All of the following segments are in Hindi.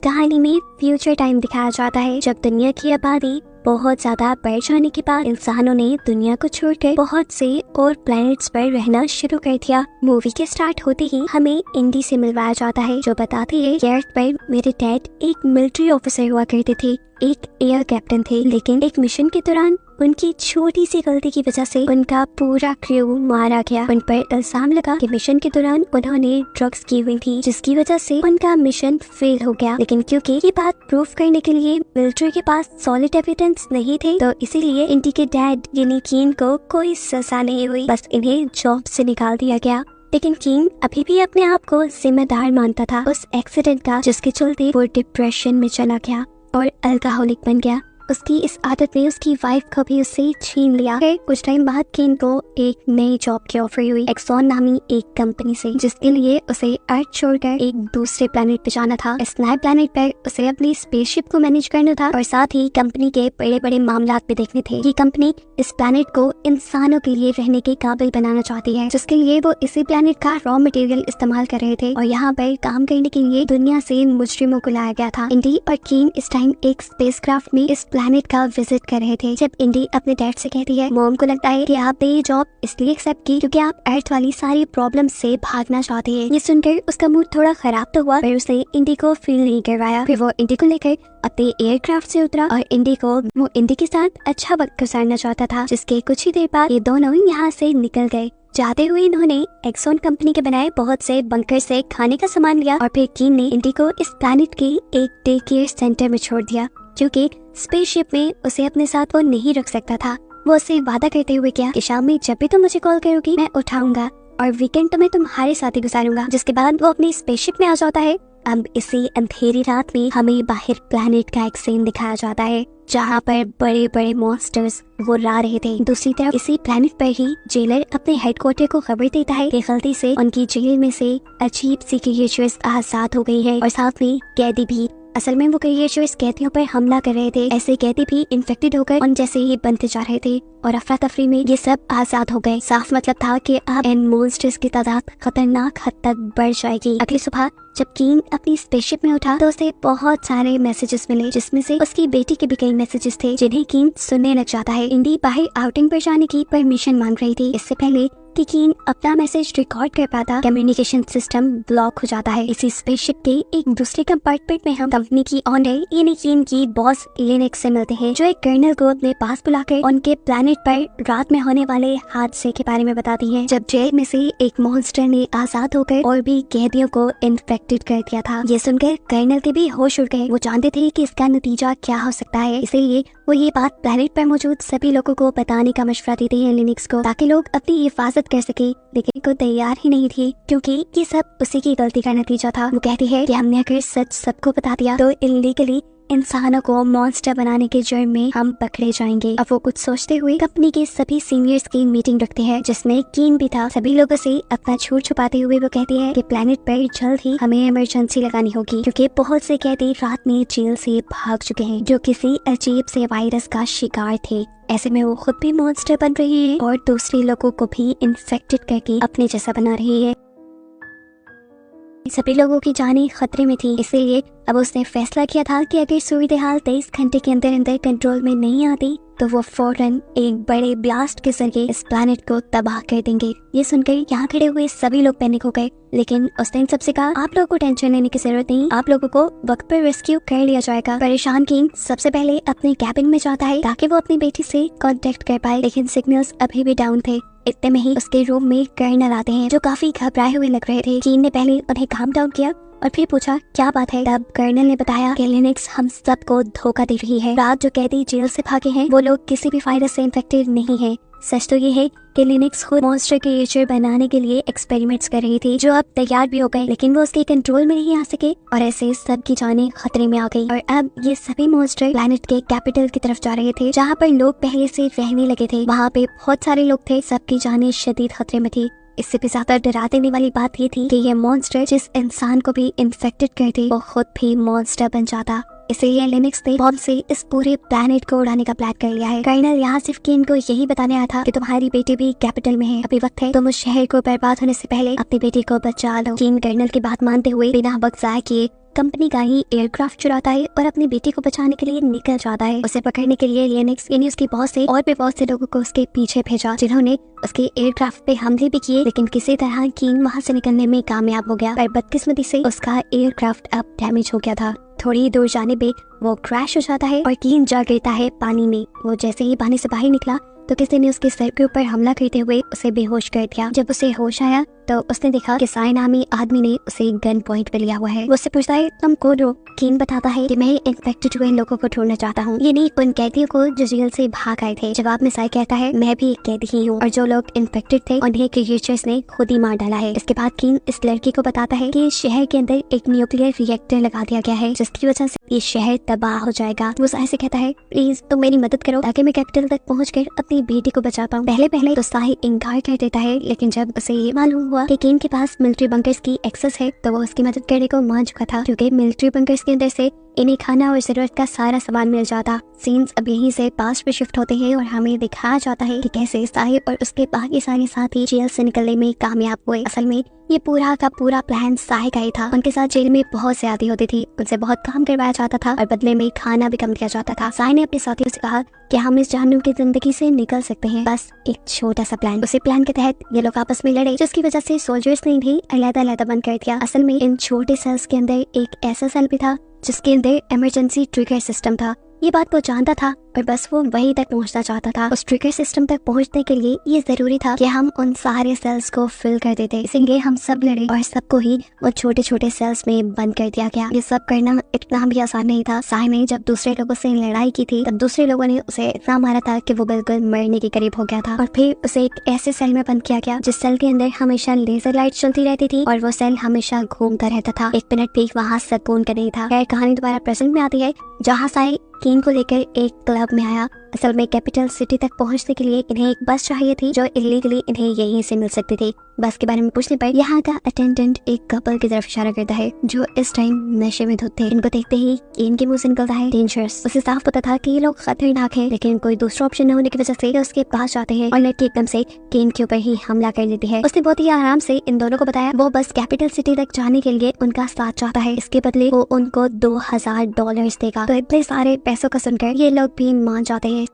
कहानी में फ्यूचर टाइम दिखाया जाता है जब दुनिया की आबादी बहुत ज्यादा बढ़ जाने के बाद इंसानों ने दुनिया को छोड़कर बहुत से और प्लैनेट्स पर रहना शुरू कर दिया। मूवी के स्टार्ट होते ही हमें इंडी से मिलवाया जाता है जो बताती है कि अर्थ पर मेरे डैड एक मिलिट्री ऑफिसर हुआ करते थे, एक एयर कैप्टन थे, लेकिन एक मिशन के दौरान उनकी छोटी सी गलती की वजह से उनका पूरा क्रू मारा गया। उन पर इल्जाम लगा कि मिशन के दौरान उन्होंने ड्रग्स की हुई थी जिसकी वजह से उनका मिशन फेल हो गया। लेकिन क्योंकि ये बात प्रूफ करने के लिए मिलिट्री के पास सॉलिड एविडेंस नहीं थे तो इसीलिए इंडी के डैड यानी कीन को कोई सजा नहीं हुई, बस इन्हें जॉब से निकाल दिया गया। लेकिन कीन अभी भी अपने आप को जिम्मेदार मानता था उस एक्सीडेंट का जिसके चलते वो डिप्रेशन में चला गया और अल्कोहलिक बन गया। उसकी इस आदत ने उसकी वाइफ को भी उससे छीन लिया। फिर कुछ टाइम बाद कीन को एक नई जॉब की ऑफर हुई एक्सॉन नामी एक कंपनी से, जिसके लिए उसे अर्थ छोड़कर एक दूसरे प्लेनेट पे जाना था। इस नए प्लेनेट पर उसे अपनी स्पेसशिप को मैनेज करना था और साथ ही कंपनी के बड़े बड़े मामलात भी देखने थे। ये कंपनी इस प्लेनेट को इंसानों के लिए रहने के काबिल बनाना चाहती है, जिसके लिए वो इसी प्लेनेट का रॉ मटेरियल इस्तेमाल कर रहे थे और यहाँ पर काम करने के लिए दुनिया से मुजरिमों को लाया गया था। इंडी और कीन इस टाइम एक स्पेसक्राफ्ट में इस प्लेनेट का विजिट कर रहे थे जब इंडी अपने डैड से कहती है मॉम को लगता है कि आपने ये जॉब इसलिए एक्सेप्ट की क्योंकि आप अर्थ वाली सारी प्रॉब्लम से भागना चाहते हैं। ये सुनकर उसका मूड थोड़ा खराब तो हुआ पर उसने इंडी को फील नहीं करवाया। फिर वो इंडी को लेकर अपने एयरक्राफ्ट से उतरा और वो इंडी के साथ अच्छा वक्त गुजारना चाहता था, जिसके कुछ ही देर बाद ये दोनों यहाँ से निकल गए। जाते हुए इन्होंने एक्सॉन कंपनी के बनाए बहुत से बंकर से खाने का सामान लिया और फिर कीन ने इंडी को इस प्लैनेट के एक डे केयर सेंटर में छोड़ दिया क्योंकि स्पेसशिप में उसे अपने साथ वो नहीं रख सकता था। वो उससे वादा करते हुए किया कि शाम में जब भी तुम मुझे कॉल करोगी मैं उठाऊंगा और वीकेंड तो मैं तुम्हारे साथ ही गुजारूंगा। जिसके बाद वो अपनी स्पेसशिप में आ जाता है। अब इसी अंधेरी रात में हमें बाहर प्लैनेट का एक सीन दिखाया जाता है जहाँ पर बड़े बड़े मॉन्स्टर्स वो ला रहे थे। दूसरी तरफ इसी प्लैनेट पर ही जेलर अपने हेडक्वार्टर को खबर देता है कि गलती से उनकी जेल में से अजीब सी क्रिएचर्स आजाद हो गई है और साथ में कैदी भी। असल में वो क्रिएचर्स कैदियों पर हमला कर रहे थे। ऐसे कैदी भी इन्फेक्टेड होकर उन जैसे ही बनते जा रहे थे और अफरा तफरी में ये सब आजाद हो गए। साफ मतलब था कि अब इन मॉन्स्टर्स की तादाद खतरनाक हद तक बढ़ जाएगी। अगली सुबह जब कीन अपनी स्पेसशिप में उठा तो उसे बहुत सारे मैसेजेस मिले जिसमें से उसकी बेटी के भी कई मैसेजेस थे जिन्हें कीन सुनने लग जाता है। इंडी बाहर आउटिंग पर जाने की परमिशन मांग रही थी। इससे पहले कि कीन अपना मैसेज रिकॉर्ड कर पाता कम्युनिकेशन सिस्टम ब्लॉक हो जाता है। इसी स्पेसशिप के एक दूसरे कंपार्टमेंट में हम कंपनी की ऑनर यानी कीन की बॉस लिनक्स से मिलते हैं जो एक कर्नल को अपने पास बुलाकर उनके प्लैनेट पर रात में होने वाले हादसे के बारे में बताती है जब जेल में से एक मॉन्स्टर ने आजाद होकर और भी कैदियों को इन्फेक्टेड कर दिया था। ये सुनकर कर्नल के भी होश उड़ गए। वो जानते थे कि इसका नतीजा क्या हो सकता है, इसलिए वो ये बात प्लैनेट पर मौजूद सभी लोगों को बताने का मशवरा देती है लिनक्स को ताकि लोग अपनी हिफाजत कर सके। लेकिन को तैयार ही नहीं थी क्योंकि ये सब उसी की गलती का नतीजा था। वो कहती है कि हमने अगर सच सबको बता दिया तो इलीगली इंसानों को मॉन्स्टर बनाने के जुर्म में हम पकड़े जाएंगे। अब वो कुछ सोचते हुए कंपनी के सभी सीनियर्स की मीटिंग रखते हैं जिसमें कीन भी था। सभी लोगों से अपना झूठ छुपाते हुए वो कहती है कि प्लैनेट पर जल्द ही हमें इमरजेंसी लगानी होगी क्योंकि बहुत से कैदी रात में जेल से भाग चुके हैं जो किसी अजीब से वायरस का शिकार थे। ऐसे में वो खुद भी मॉन्स्टर बन रही है और दूसरे लोगों को भी इन्फेक्टेड करके अपने जैसा बना रही है। सभी लोगों की जानें खतरे में थी, इसलिए अब उसने फैसला किया था कि अगर सूरत हाल 23 घंटे के अंदर अंदर कंट्रोल में नहीं आती तो वो फौरन एक बड़े ब्लास्ट के जरिए इस प्लैनेट को तबाह कर देंगे। ये सुनकर यहाँ खड़े हुए सभी लोग पैनिक हो गए, लेकिन उसने इन सबसे कहा आप लोगों को टेंशन लेने की जरूरत नहीं, आप लोगों को वक्त पर रेस्क्यू कर लिया जाएगा। परेशान कीन सबसे पहले अपने कैबिन में जाता है ताकि वो अपनी बेटी से कांटेक्ट कर पाए, लेकिन सिग्नल्स अभी भी डाउन थे। इतने में ही उसके रूम में कर्नल आते हैं जो काफी घबराए हुए लग रहे थे। कीन ने पहले उन्हें काम डाउन किया और फिर पूछा क्या बात है। तब कर्नल ने बताया कि लिनक्स हम सबको धोखा दे रही है। रात जो कैदी जेल से भागे हैं वो लोग किसी भी वायरस से इन्फेक्टेड नहीं है। सच तो ये है कि लिनक्स खुद मॉन्स्टर क्रिएचर बनाने के लिए एक्सपेरिमेंट्स कर रही थी जो अब तैयार भी हो गए, लेकिन वो उसके कंट्रोल में नहीं आ सके और ऐसे सबकी जानें खतरे में आ गई। और अब ये सभी मॉन्स्टर प्लैनेट के कैपिटल की तरफ जा रहे थे जहाँ पर लोग पहले से रहने लगे थे। वहाँ पे बहुत सारे लोग थे, सबकी जानें शदीद खतरे में थी। इससे भी ज्यादा डरा देने वाली बात ये थी कि ये मॉन्स्टर जिस इंसान को भी इन्फेक्टेड करते वो खुद भी मॉन्स्टर बन जाता। इसलिए लिनक्स ने बॉम्ब से इस पूरे प्लैनेट को उड़ाने का प्लान कर लिया है। कर्नल यहाँ सिर्फ कीन को यही बताने आया था कि तुम्हारी बेटी भी कैपिटल में है, अभी वक्त है तुम उस शहर को बर्बाद होने से पहले अपनी बेटी को बचा लो। कीन कर्नल की बात मानते हुए बिना वक्त जाया किए कंपनी का ही एयरक्राफ्ट चुराता है और अपनी बेटी को बचाने के लिए निकल जाता है। उसे पकड़ने के लिए लिनक्स यानी उसकी बॉस से और भी बहुत से लोगों को उसके पीछे भेजा, जिन्होंने उसके एयरक्राफ्ट पे हमले भी किए, लेकिन किसी तरह कीन वहाँ से निकलने में कामयाब हो गया। पर बदकिस्मती से उसका एयरक्राफ्ट अब डैमेज हो गया था। थोड़ी दूर जाने पे वो क्रैश हो जाता है और कीन जा गिरता है पानी में। वो जैसे ही पानी से बाहर निकला तो किसी ने उसके सर के ऊपर हमला करते हुए उसे बेहोश कर दिया। जब उसे होश आया तो उसने देखा कि साई नामी आदमी ने उसे गन पॉइंट पे लिया हुआ है। वो उससे पूछता है तुम कौन हो? कीन बताता है कि मैं इन्फेक्टेड हुए लोगों को ढूंढना चाहता हूँ, ये नहीं उन कैदियों को जो जेल से भाग आए थे। जवाब में साई कहता है मैं भी एक कैदी ही हूँ और जो लोग इन्फेक्टेड थे उन्हें क्रिएचर्स ने खुद ही मार डाला है। इसके बाद कीन इस लड़की को बताता है कि शहर के अंदर एक न्यूक्लियर रिएक्टर लगा दिया गया है, जिसकी वजह से ये शहर तबाह हो जाएगा। वो साई से कहता है प्लीज तुम मेरी मदद करो ताकि मैं कैपिटल तक पहुँच अपनी बेटी को बचा पाऊँ। पहले तो साई इनकार कर देता है, लेकिन जब उसे ये मालूम हुआ कि कीन के पास मिलिट्री बंकर्स की एक्सेस है तो वो उसकी मदद करने को मान चुका था, क्योंकि मिलिट्री बंकर्स के अंदर से इन्हें खाना और जरूरत का सारा सामान मिल जाता। सीन्स अब यहीं से पास्ट पे शिफ्ट होते हैं और हमें दिखाया जाता है कि कैसे साई और उसके बाकी सारे साथी जेल से निकलने में कामयाब हुए। असल में ये पूरा का पूरा प्लान साई का ही था। उनके साथ जेल में बहुत ज्यादती होती थी, उनसे बहुत काम करवाया जाता था और बदले में खाना भी कम दिया जाता था। साई ने अपने साथियों से कहा कि हम इस जानवर की जिंदगी से निकल सकते हैं, बस एक छोटा सा प्लान। उसी प्लान के तहत ये लोग आपस में लड़े, जिसकी वजह से सोल्जर्स ने भी अलग-अलग बंद कर दिया। असल में इन छोटे सेल्स के अंदर एक ऐसा सेल भी था जिसके अंदर इमरजेंसी ट्रिगर सिस्टम था। ये बात वो जानता था और बस वो वहीं तक पहुंचना चाहता था। उस ट्रिगर सिस्टम तक पहुंचने के लिए ये जरूरी था कि हम उन सारे सेल्स को फिल कर देते। इसीलिए हम सब लड़े और सबको ही वो छोटे छोटे सेल्स में बंद कर दिया गया। ये सब करना इतना भी आसान नहीं था। साई ने जब दूसरे लोगों से लड़ाई की थी तब दूसरे लोगों ने उसे इतना मारा था कि वो बिल्कुल मरने के करीब हो गया था और फिर उसे एक ऐसे सेल में बंद किया गया जिस सेल के अंदर हमेशा लेजर लाइट चलती रहती थी और वो सेल हमेशा घूमता रहता था। एक मिनट भी वहाँ सुकून का नहीं था। खैर कहानी दोबारा प्रेजेंट में आती है, जहाँ साई कीन को लेकर एक क्लब में आया। असल में कैपिटल सिटी तक पहुंचने के लिए इन्हें एक बस चाहिए थी जो इलीगली इन्हें यहीं से मिल सकती थी। बस के बारे में पूछने पर यहाँ का अटेंडेंट एक कपल की तरफ इशारा करता है जो इस टाइम नशे में धुत थे। इनको देखते ही कीन के मुंह से निकलता है डेंजरस। उसे साफ पता था कि ये लोग खतरनाक हैं, लेकिन कोई दूसरा ऑप्शन न होने की वजह से उसके पास जाते हैं और लड़की एकदम से कीन के ऊपर ही हमला कर देती है। उसने बहुत ही आराम से इन दोनों को बताया वो बस कैपिटल सिटी तक जाने के लिए उनका साथ चाहता है, इसके बदले वो उनको $2000 देगा। तो इतने सारे पैसों का सुनकर ये लोग भी मान जाते हैं।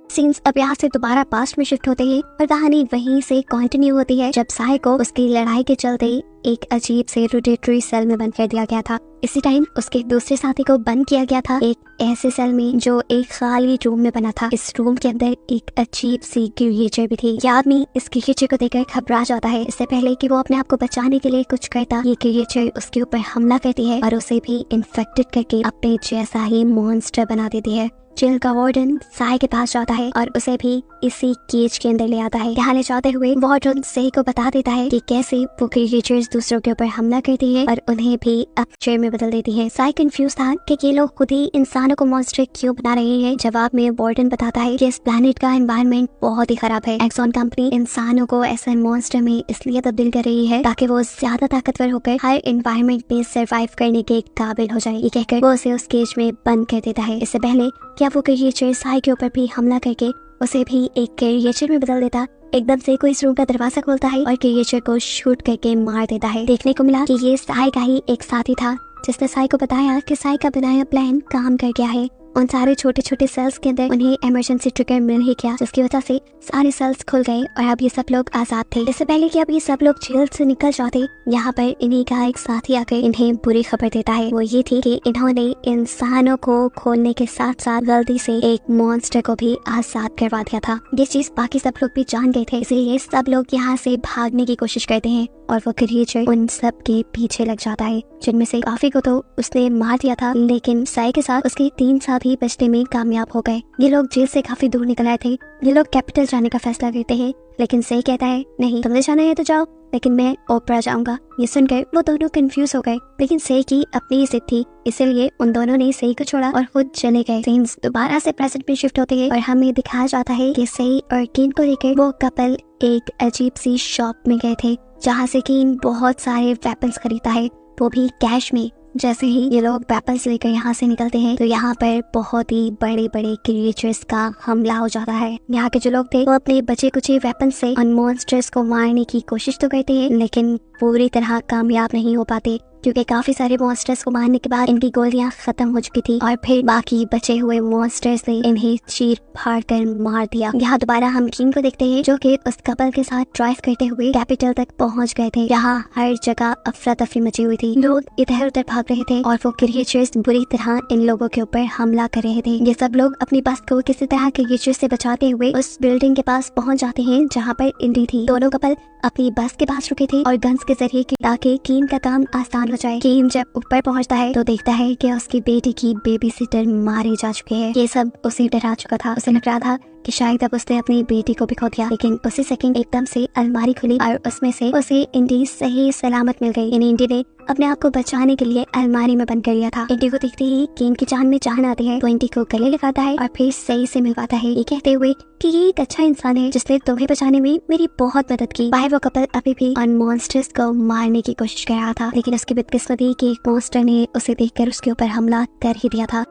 सीन्स अब यहाँ से दोबारा पास्ट में शिफ्ट होते हैं और कहानी वहीं से कंटिन्यू होती है जब साई को उसकी लड़ाई के चलते एक अजीब से रोटेटरी सेल में बंद कर दिया गया था। इसी टाइम उसके दूसरे साथी को बंद किया गया था एक ऐसे सेल में जो एक खाली रूम में बना था। इस रूम के अंदर एक अजीब सी क्रिएचर भी थी। ये आदमी इस क्रिएचर को देखकर घबरा जाता है। इससे पहले कि वो अपने आप को बचाने के लिए कुछ करता, ये क्रिएचर उसके ऊपर हमला करती है और उसे भी इन्फेक्टेड करके अपने जैसा ही मॉन्स्टर बना देती है। जेल का वार्डन साई के पास जाता है और उसे भी इसी केज के अंदर ले आता है। यहाँ ले जाते हुए वार्डन साई को बता देता है कि कैसे वो क्रिएचर्स दूसरों के ऊपर हमला करती है और उन्हें भी अपचर में बदल देती है। साई कंफ्यूज था कि ये लोग खुद ही इंसानों को मॉन्स्टर क्यों बना रहे हैं। जवाब में वार्डन बताता है कि इस प्लेनेट का एनवायरनमेंट बहुत ही खराब है। एक्सॉन कंपनी इंसानों को ऐसे मॉन्स्टर में इसलिए तब्दील कर रही है ताकि वो ज्यादा ताकतवर होकर हर एनवायरनमेंट में सर्वाइव करने के काबिल हो जाए। ये कहकर वो उसे उस केज में बंद कर देता है। इससे पहले क्या वो क्रिएचर साई के ऊपर भी हमला करके उसे भी एक क्रिएचर में बदल देता, एकदम से कोई इस रूम का दरवाजा खोलता है और क्रिएचर को शूट करके मार देता है। देखने को मिला कि ये साई का ही एक साथी था जिसने साई को बताया कि साई का बनाया प्लान काम कर गया है। उन सारे छोटे छोटे सेल्स के अंदर उन्हें इमरजेंसी ट्रिगर मिल ही गया, जिसकी वजह से सारे सेल्स खुल गए और अब ये सब लोग आजाद थे। इससे पहले कि अब ये सब लोग जेल से निकल जाते, यहाँ पर इन्हीं का एक साथी आकर इन्हें बुरी खबर देता है। वो ये थी कि इन्होंने इंसानों को खोलने के साथ साथ गलती से एक मॉन्स्टर को भी आजाद करवा दिया था। ये चीज बाकी सब लोग भी जान गए थे, इसलिए सब लोग यहाँ से भागने की कोशिश करते हैं और वो क्रिएचर उन सब के पीछे लग जाता है, जिनमें से काफी को तो उसने मार दिया था, लेकिन साई के साथ उसके 3 साथी बचने में कामयाब हो गए। ये लोग जेल से काफी दूर निकल आए थे। ये लोग कैपिटल जाने का फैसला करते हैं, लेकिन साई कहता है नहीं, तुमने जाना है तो जाओ, लेकिन मैं ओपरा जाऊंगा। ये सुनकर वो दोनों कंफ्यूज हो गए, लेकिन साई की अपनी जिद थी, इसलिए उन दोनों ने साई को छोड़ा और खुद चले गए। सीन्स दोबारा से प्रेजेंट में शिफ्ट होते हैं और हमें दिखाया जाता है कि साई और कीन को लेकर वो कपल एक अजीब सी शॉप में गए थे, जहाँ से कीन बहुत सारे वेपन्स खरीदता है, वो भी कैश में। जैसे ही ये लोग वेपन्स लेकर यहाँ से निकलते हैं तो यहाँ पर बहुत ही बड़े बड़े क्रिएचर्स का हमला हो जाता है। यहाँ के जो लोग थे वो अपने बचे कुछ वेपन से उन मॉन्स्टर्स को मारने की कोशिश तो करते हैं, लेकिन पूरी तरह कामयाब नहीं हो पाते, क्योंकि काफी सारे मॉन्स्टर्स को मारने के बाद इनकी गोलियां खत्म हो चुकी थी और फिर बाकी बचे हुए मॉन्स्टर्स ने इन्हें चीर फाड़ कर मार दिया। यहाँ दोबारा हम किंग को देखते हैं जो कि उस कपल के साथ ड्राइव करते हुए कैपिटल तक पहुँच गए थे। यहाँ हर जगह अफरा तफरी मची हुई थी, लोग इधर उधर भाग रहे थे और वो क्रिएचर्स बुरी तरह इन लोगों के ऊपर हमला कर रहे थे। ये सब लोग अपनी बस को किसी तरह क्रिएचर्स से बचाते हुए उस बिल्डिंग के पास पहुंच जाते हैं जहां पर इंडी थी। दोनों कपल अपनी बस के पास रुके थे और गन्स के जरिए ताकि कीन का काम आसान हो जाए। कीन जब ऊपर पहुंचता है तो देखता है कि उसकी बेटी की बेबी सिटर मारी जा चुकी है। ये सब उसे डरा चुका था। उसे लग रहा था कि शायद अब उसने अपनी बेटी को भी खो दिया, लेकिन उसी सेकंड एकदम से अलमारी खुली और उसमें से उसे इंडी सही सलामत मिल गई। इंडी ने अपने आप को बचाने के लिए अलमारी में बंद कर लिया था। इंडी को देखते ही कीन की जान में जान आती है तो इंडी को गले लगाता है और फिर सही से मिलवाता है, ये कहते हुए कि ये एक अच्छा इंसान है जिसने तुम्हें बचाने में मेरी बहुत मदद की। बाहर वो कपल अभी भी उन मॉन्स्टर्स को मारने की कोशिश कर रहा था, लेकिन उसकी बदकिस्मती कि एक मॉन्स्टर ने उसे देखकर उसके ऊपर हमला कर ही दिया था।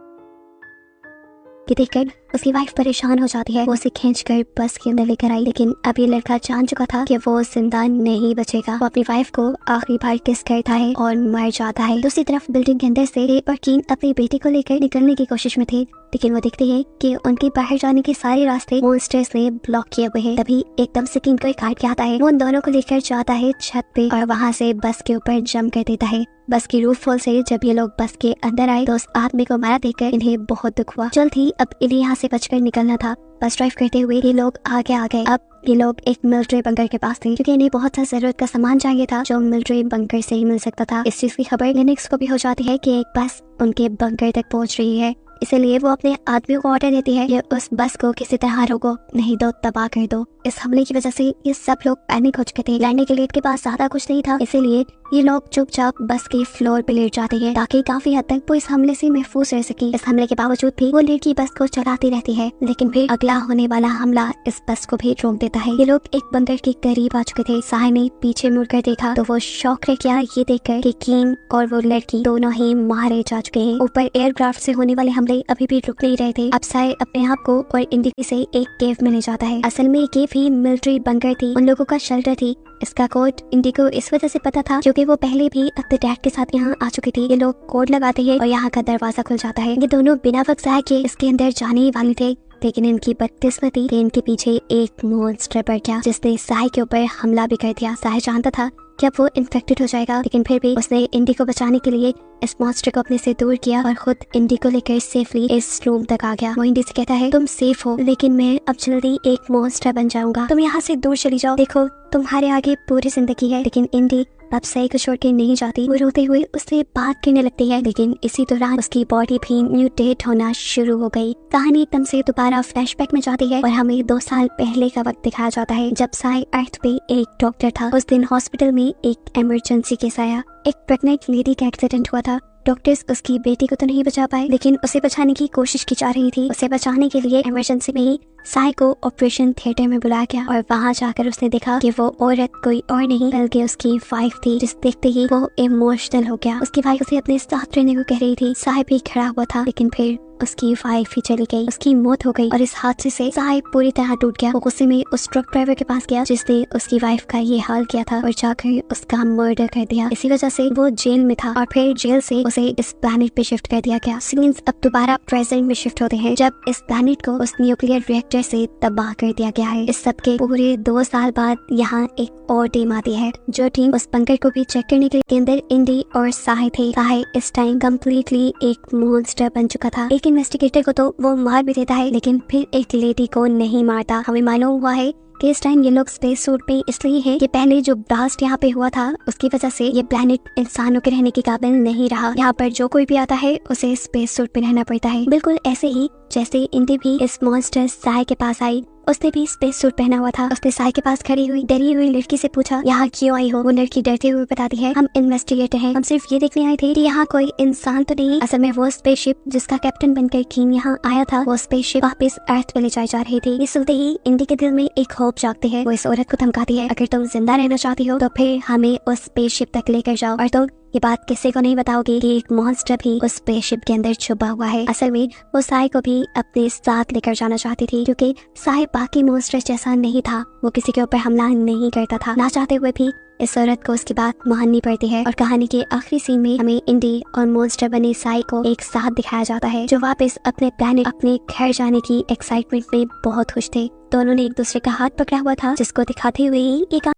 कि देखकर उसकी वाइफ परेशान हो जाती है। वो उसे खींचकर बस के अंदर लेकर आई, लेकिन अब ये लड़का जान चुका था कि वो जिंदा नहीं बचेगा। वो अपनी वाइफ को आखिरी बार किस करता है और मर जाता है। दूसरी तरफ बिल्डिंग के अंदर से कीन अपनी बेटी को लेकर निकलने की कोशिश में थे, लेकिन वो देखते हैं कि उनके बाहर जाने के सारे रास्ते मॉन्स्टर्स ने ब्लॉक किए हुए हैं। तभी एकदम से कीन को एक आइडिया आता है। वो उन दोनों को लेकर जाता है छत पे और वहाँ से बस के ऊपर जंप कर देता है। बस की रूफ फॉल से जब ये लोग बस के अंदर आए तो उस आदमी को मारा देखकर इन्हें बहुत दुख हुआ। जल्द ही अब इन्हें यहाँ से बचकर निकलना था। बस ड्राइव करते हुए ये लोग आगे आ गए। अब ये लोग एक मिलिट्री बंकर के पास थे क्योंकि इन्हें बहुत सा जरूरत का सामान चाहिए था जो मिलिट्री बंकर से ही मिल सकता था। इस चीज की खबर लिनक्स को भी हो जाती है कि एक बस उनके बंकर तक पहुंच रही है। इसलिए वो अपने आदमियों को ऑर्डर देती है कि उस बस को किसी तरह रोको, नहीं तो तबाह कर दो। इस हमले की वजह से ये सब लोग पैनिक हो चुके थे। लड़ने के लिए इनके पास ज्यादा कुछ नहीं था, इसीलिए ये लोग चुपचाप बस के फ्लोर पे लेट जाते हैं ताकि काफी हद तक वो इस हमले से महफूज रह सके। इस हमले के बावजूद भी वो लड़की बस को चलाती रहती है, लेकिन फिर अगला होने वाला हमला इस बस को भी रोक देता है। ये लोग एक बंदर के करीब आ चुके थे। साहिर ने पीछे मुड़कर देखा तो वो शॉक रह गया ये देखकर कि कीन और वो लड़की दोनों ही मारे जा चुके हैं। ऊपर एयरक्राफ्ट से होने वाले हमले अभी भी रुक नहीं रहे थे। अब साहिर अपने आप को और इंडी से एक केव में ले जाता है। असल में ये केव ही मिलिट्री बंकर थी, उन लोगों का शेल्टर थी। इसका कोड इंडी को इस वजह से पता था क्योंकि वो पहले भी अपने डैड के साथ यहाँ आ चुकी थी। ये लोग कोड लगाते हैं और यहाँ का दरवाजा खुल जाता है। ये दोनों बिना वक्त जाए के इसके अंदर जाने ही वाले थे, लेकिन इनकी बदकिस्मती कि इनके पीछे एक मॉन्स्टर पड़ गया जिसने साहिर के ऊपर हमला भी कर दिया। साहिर जानता था कि अब वो इन्फेक्टेड हो जाएगा, लेकिन फिर भी उसने इंडी को बचाने के लिए इस मॉन्स्टर को अपने से दूर किया और खुद इंडी को लेकर सेफली इस रूम तक आ गया। वो इंडी से कहता है तुम सेफ हो, लेकिन मैं अब जल्दी एक मॉन्स्टर बन जाऊंगा, तुम यहाँ से दूर चली जाओ, देखो तुम्हारे आगे पूरी जिंदगी है। लेकिन इंडी अब सही को छोड़ के नहीं जाती। वो रोते हुए उससे बात करने लगती है, लेकिन इसी दौरान उसकी बॉडी भी म्यूटेट होना शुरू हो गई। कहानी एकदम से दोबारा फ्लैशबैक में जाती है और हमें 2 साल पहले का वक्त दिखाया जाता है जब साहिर अर्थ पे एक डॉक्टर था। उस दिन हॉस्पिटल में एक इमरजेंसी केस आया। एक प्रेग्नेंट लेडी का एक्सीडेंट हुआ था। डॉक्टर्स उसकी बेटी को तो नहीं बचा पाए, लेकिन उसे बचाने की कोशिश की जा रही थी। उसे बचाने के लिए इमरजेंसी में ही साहिर को ऑपरेशन थिएटर में बुलाया गया और वहाँ जाकर उसने देखा कि वो औरत कोई और नहीं बल्कि उसकी वाइफ थी। जिस देखते ही वो इमोशनल हो गया। उसकी वाइफ उसे अपने साथ रहने को कह रही थी। साहिर भी खड़ा हुआ था, लेकिन फिर उसकी वाइफ ही चली गई, उसकी मौत हो गई। और इस हादसे से साहिर पूरी तरह टूट गया। वो गुस्से में उस ट्रक ड्राइवर के पास गया जिसने उसकी वाइफ का ये हाल किया था और जाकर उसका मर्डर कर दिया। इसी वजह से वो जेल में था और फिर जेल से उसे इस प्लैनेट पे शिफ्ट कर दिया गया। सीन्स अब दोबारा प्रेजेंट में शिफ्ट होते हैं जब इस प्लैनेट को उस न्यूक्लियर रिएक्टर से तबाह कर दिया गया है। इस सब के पूरे 2 साल बाद यहाँ एक और टीम आती है जो टीम उस बंकर को भी चेक करने के लिए अंदर इंडी और साहिर थे। साहिर इस टाइम कम्प्लीटली एक मॉन्स्टर बन चुका था। एक इन्वेस्टिगेटर को तो वो मार भी देता है, लेकिन फिर एक लेडी को नहीं मारता। हमें मालूम हुआ है कि इस टाइम ये लोग स्पेस सूट पे इसलिए हैं कि पहले जो ब्लास्ट यहाँ पे हुआ था उसकी वजह से ये प्लैनेट इंसानों के रहने के काबिल नहीं रहा। यहाँ पर जो कोई भी आता है उसे स्पेस सूट पे रहना पड़ता है। बिल्कुल ऐसे ही जैसे इंडी भी इस मॉन्स्टर साहिर के पास आई, उसने भी स्पेस सूट पहना हुआ था। उसने साहिर के पास खड़ी हुई डरी हुई लड़की से पूछा यहाँ क्यों आई हो। वो लड़की डरते हुए बताती है हम इन्वेस्टिगेटर हैं, हम सिर्फ ये देखने आए थे कि यहाँ कोई इंसान तो नहीं। असल में वो स्पेसशिप जिसका कैप्टन बनकर कीन यहाँ आया था, वो स्पेसशिप वापस अर्थ पे ले जाई जा रही थी। ये सुनते ही इंडी के दिल में एक होप जागती है। वो इस औरत को धमकाती है अगर तुम जिंदा रहना चाहती हो तो फिर हमें उस स्पेसशिप तक लेकर जाओ और तुम ये बात किसी को नहीं बताओगे कि एक मॉन्स्टर भी उस स्पेसशिप के अंदर छुपा हुआ है। असल में वो साहिर को भी अपने साथ लेकर जाना चाहती थी क्योंकि साहिर बाकी मॉन्स्टर्स जैसा नहीं था। वो किसी के ऊपर हमला नहीं करता था। ना चाहते हुए भी इस औरत को उसकी बात माननी पड़ती है और कहानी के आखिरी सीन में हमें इंडी और मोन्स्टर बने साई को एक साथ दिखाया जाता है, जो वापस अपने प्लेनेट अपने घर जाने की एक्साइटमेंट में बहुत खुश थे। दोनों ने एक दूसरे का हाथ पकड़ा हुआ था, जिसको दिखाते हुए एक